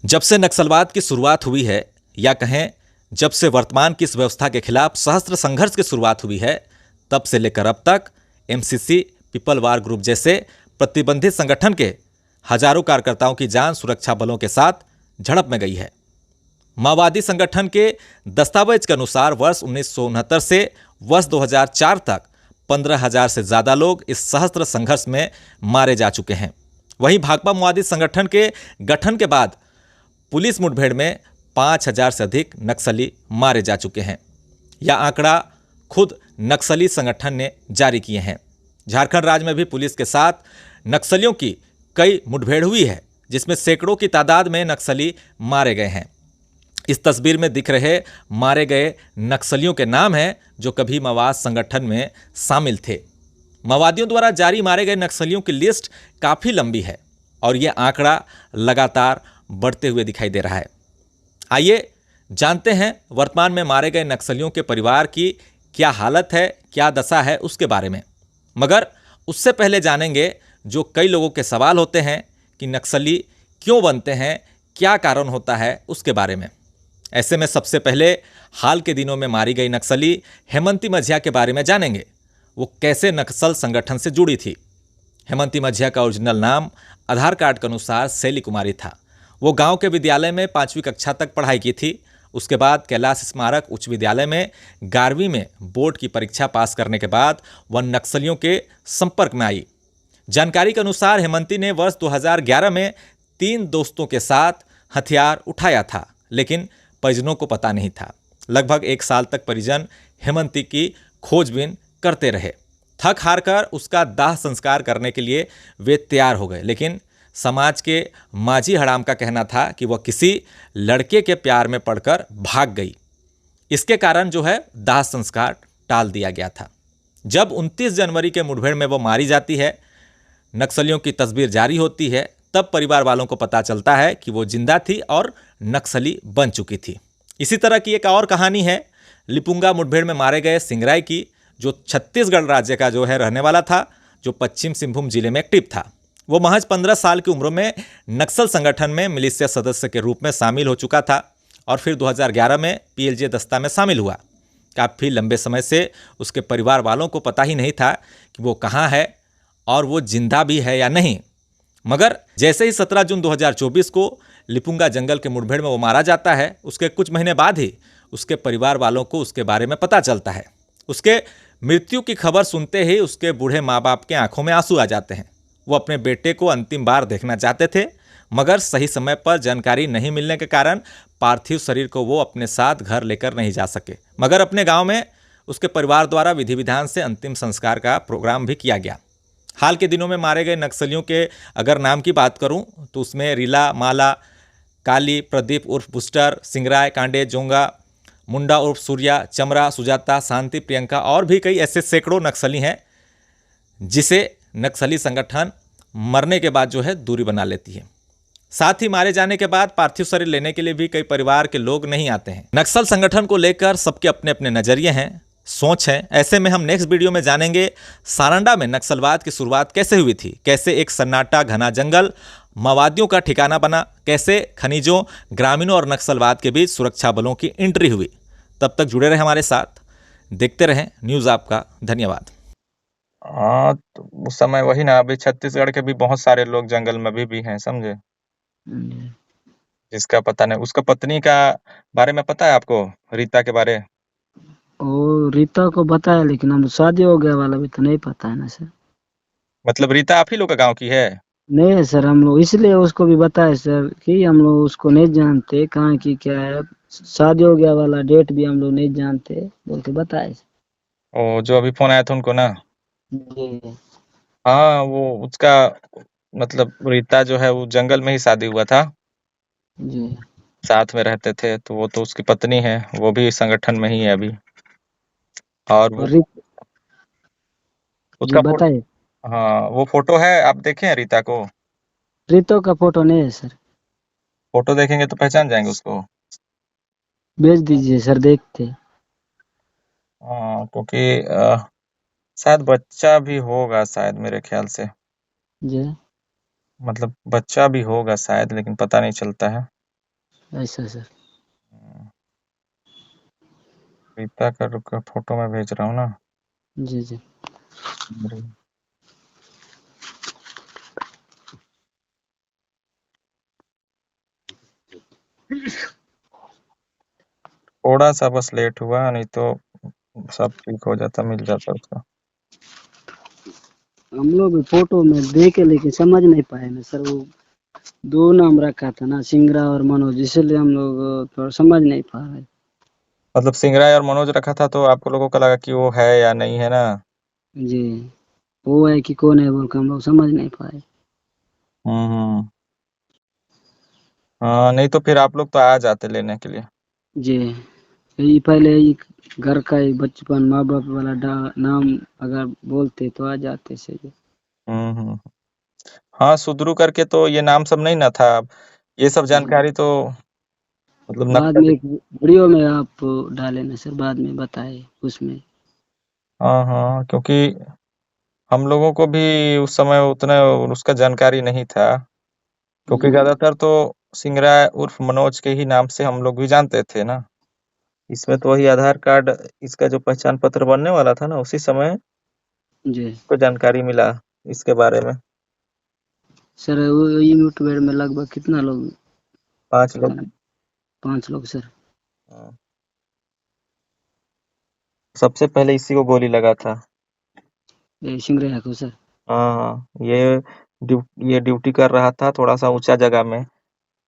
जब से नक्सलवाद की शुरुआत हुई है, या कहें जब से वर्तमान की इस व्यवस्था के खिलाफ सहस्त्र संघर्ष की शुरुआत हुई है, तब से लेकर अब तक एमसीसी, पीपल वार ग्रुप जैसे प्रतिबंधित संगठन के हजारों कार्यकर्ताओं की जान सुरक्षा बलों के साथ झड़प में गई है। माओवादी संगठन के दस्तावेज के अनुसार वर्ष 1969 से वर्ष 2004 तक 15,000 से ज़्यादा लोग इस सहस्त्र संघर्ष में मारे जा चुके हैं। वहीं भाकपा माओवादी संगठन के गठन के बाद पुलिस मुठभेड़ में 5,000 से अधिक नक्सली मारे जा चुके हैं। यह आंकड़ा खुद नक्सली संगठन ने जारी किए हैं। झारखंड राज्य में भी पुलिस के साथ नक्सलियों की कई मुठभेड़ हुई है, जिसमें सैकड़ों की तादाद में नक्सली मारे गए हैं। इस तस्वीर में दिख रहे मारे गए नक्सलियों के नाम हैं जो कभी माओवाद संगठन में शामिल थे। माओवादियों द्वारा जारी मारे गए नक्सलियों की लिस्ट काफ़ी लंबी है और ये आंकड़ा लगातार बढ़ते हुए दिखाई दे रहा है। आइए जानते हैं वर्तमान में मारे गए नक्सलियों के परिवार की क्या हालत है, क्या दशा है उसके बारे में। मगर उससे पहले जानेंगे जो कई लोगों के सवाल होते हैं कि नक्सली क्यों बनते हैं, क्या कारण होता है उसके बारे में। ऐसे में सबसे पहले हाल के दिनों में मारी गई नक्सली हेमंती मझिया के बारे में जानेंगे। वो कैसे नक्सल संगठन से जुड़ी थी। हेमंती मझिया का ओरिजिनल नाम आधार कार्ड के अनुसार शैली कुमारी था। वो गांव के विद्यालय में 5वीं कक्षा तक पढ़ाई की थी। उसके बाद कैलाश स्मारक उच्च विद्यालय में 11वीं में बोर्ड की परीक्षा पास करने के बाद वह नक्सलियों के संपर्क में आई। जानकारी के अनुसार हेमंती ने वर्ष 2011 में 3 दोस्तों के साथ हथियार उठाया था, लेकिन परिजनों को पता नहीं था। लगभग 1 साल तक परिजन हेमंती की खोजबीन करते रहे। थक हार कर उसका दाह संस्कार करने के लिए वे तैयार हो गए, लेकिन समाज के माझी हड़ाम का कहना था कि वह किसी लड़के के प्यार में पड़कर भाग गई। इसके कारण जो है दाह संस्कार टाल दिया गया था। जब 29 जनवरी के मुठभेड़ में वो मारी जाती है, नक्सलियों की तस्वीर जारी होती है, तब परिवार वालों को पता चलता है कि वो जिंदा थी और नक्सली बन चुकी थी। इसी तरह की एक और कहानी है लिपुंगा मुठभेड़ में मारे गए सिंगराई की, जो छत्तीसगढ़ राज्य का जो है रहने वाला था, जो पश्चिम सिंहभूम जिले में एक्टिव था। वो महज 15 साल की उम्र में नक्सल संगठन में मिलिशिया सदस्य के रूप में शामिल हो चुका था और फिर 2011 में पीएलजे दस्ता में शामिल हुआ। काफ़ी लंबे समय से उसके परिवार वालों को पता ही नहीं था कि वो कहाँ है और वो जिंदा भी है या नहीं। मगर जैसे ही 17 जून 2024 को लिपुंगा जंगल के मुठभेड़ में वो मारा जाता है, उसके कुछ महीने बाद ही उसके परिवार वालों को उसके बारे में पता चलता है। उसके मृत्यु की खबर सुनते ही उसके बूढ़े माँ बाप के आंखों में आंसू आ जाते हैं। वो अपने बेटे को अंतिम बार देखना चाहते थे, मगर सही समय पर जानकारी नहीं मिलने के कारण पार्थिव शरीर को वो अपने साथ घर लेकर नहीं जा सके। मगर अपने गाँव में उसके परिवार द्वारा विधि विधान से अंतिम संस्कार का प्रोग्राम भी किया गया। हाल के दिनों में मारे गए नक्सलियों के अगर नाम की बात करूं तो उसमें रीला, माला, काली, प्रदीप उर्फ बुस्टर, सिंगराय, कांडे, जोंगा, मुंडा उर्फ सूर्या, चमरा, सुजाता, शांति, प्रियंका और भी कई ऐसे सैकड़ों नक्सली हैं जिसे नक्सली संगठन मरने के बाद जो है दूरी बना लेती है। साथ ही मारे जाने के बाद पार्थिव शरीर लेने के लिए भी कई परिवार के लोग नहीं आते हैं। नक्सल संगठन को लेकर सबके अपने अपने नजरिए हैं, सोच है। ऐसे में हम नेक्स्ट वीडियो में जानेंगे सारंडा में नक्सलवाद की शुरुआत कैसे हुई थी, कैसे एक सन्नाटा घना जंगल माओवादियों का ठिकाना बना, कैसे खनिजों, ग्रामीणों और नक्सलवाद के बीच सुरक्षा बलों की एंट्री हुई। तब तक जुड़े रहे हमारे साथ, देखते रहें न्यूज़ आपका। धन्यवाद। हाँ, तो उस समय वही ना, अभी छत्तीसगढ़ के भी बहुत सारे लोग जंगल में अभी भी हैं, समझे। जिसका पता नहीं, उसका पत्नी का बारे में पता है आपको, रीता के बारे? ओ रीता को पता है, लेकिन हम शादी हो गया वाला भी तो नहीं पता है ना सर। मतलब रीता आप ही लोग का गांव की है? नहीं है सर, हम लोग इसलिए उसको भी बताए सर कि हम लोग उसको नहीं जानते कहाँ की क्या है। शादी हो गया वाला डेट भी हम लोग नहीं जानते बोल के बताए सर। ओ, जो अभी फोन आया था उनको ना? जी हाँ, वो उसका मतलब रीता जो है वो जंगल में ही शादी हुआ था, जी साथ में रहते थे। तो वो तो उसकी पत्नी है, वो भी संगठन में ही है अभी। और वो और जी उसका बताइए। हाँ, वो फोटो है, आप देखे हैं रीता को? रीतो का फोटो नहीं है सर, फोटो देखेंगे तो पहचान जाएंगे उसको। भेज दीजिए सर, देखते। हाँ, क्योंकि शायद बच्चा भी होगा, शायद मेरे ख्याल से। जी मतलब बच्चा भी होगा शायद, लेकिन पता नहीं चलता है। ऐसा सर। प्रीता का फोटो मैं भेज रहा हूँ ना। जी जी। थोड़ा सा बस लेट हुआ, नहीं तो सब ठीक हो जाता, मिल जाता उसका। हम लोग फोटो में देखे लेकिन समझ नहीं पाए ना सर, वो 2 नाम रखा था ना, सिंगरा और मनोज, इसलिए हम लोग थोड़ा समझ नहीं पा रहे। मतलब सिंगराय और मनोज रखा था, तो आप लोगों को लगा कि वो है या नहीं है ना। जी, वो है कि कौन है बोल के हम लोग समझ नहीं पाए। हम्म। हाँ, नहीं तो फिर आप लोग तो आ जाते लेने के लिए। जी, यही पहले ही घर का ही बचपन माँ बाप वाला नाम अगर बोलते तो आ जाते सही। हम्म। हाँ, सुधरू करके तो ये नाम सब नहीं ना था। ये सब जानकारी तो मतलब बाद में नक्शा। एक वीडियो में आप डाले ना सर, बाद में बताए उसमें। हाँ हाँ, क्योंकि हम लोगों को भी उस समय उतना उसका जानकारी नहीं था, क्योंकि ज्यादातर तो सिंगराय उर्फ मनोज के ही नाम से हम लोग भी जानते थे ना। इसमें तो वही आधार कार्ड, इसका जो पहचान पत्र बनने वाला था ना, उसी समय जी को जानकारी मिला इसके बारे में। सर, वो यूट्यूबर में लगभग कितना लोग 5 लोग। 5 लोग सर। हाँ। सबसे पहले इसी को गोली लगा था। ये सिंगरेया को सर। हाँ, ये ड्यूटी कर रहा था थोड़ा सा ऊंचा जगह में।